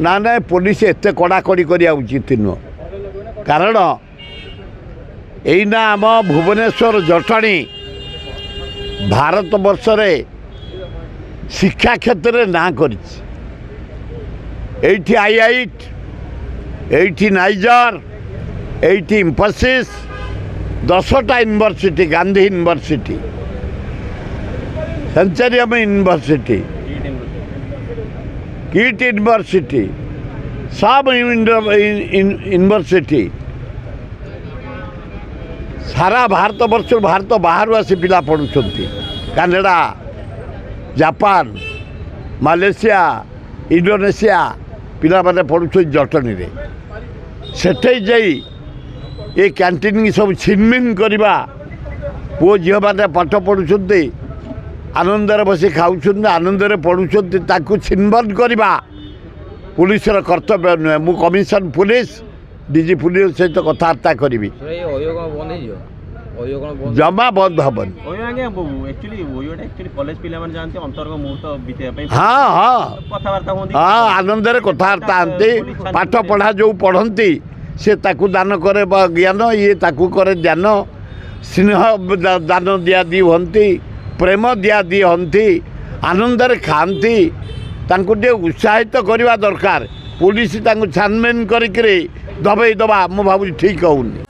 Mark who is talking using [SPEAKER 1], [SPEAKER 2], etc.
[SPEAKER 1] ना ना पुलिस एत कड़ाकड़ी करिया उचित नुह कारण एईना आम भुवनेश्वर जटणी भारत वर्ष रे शिक्षा क्षेत्र में ना कर आईआईटी एठी नाइजर एठी इंफोसिस 10टा university Gandhi university Centurion university KIIT university सब यूनिवर्सिटी सारा भारत वर्ष भारत बाहर आसी पिला पढ़ुंट कनाडा जापान मालेशिया इंडोनेशिया पिला माने पढ़ुं जटनी रे सेठे जाई ये कैंटीन सब छिनमिन करवा पुओ झील मैंने पाठ पढ़ुं आनंदर बसी खाऊँ आनंदर पढ़ुं ताकू छिनबन करवा पुलिसर कर्तव्य नुहे मु कमिशन पुलिस डीजी पुलिस सहित कथबार्ता करी जमा बंद हेन हाँ हाँ हाँ आनंदर कथबार्ता हाँ पाठ पढ़ा जो पढ़ती से ताकू दान करे ज्ञान ये ताकू करे ज्ञान स्नेह दान दिया दी हंती प्रेम दिया दी हंती आनंदर खाती तांको उत्साहित करवा दरकार पुलिस छानबीन करी दबे दबा मु भाव ठीक होनी।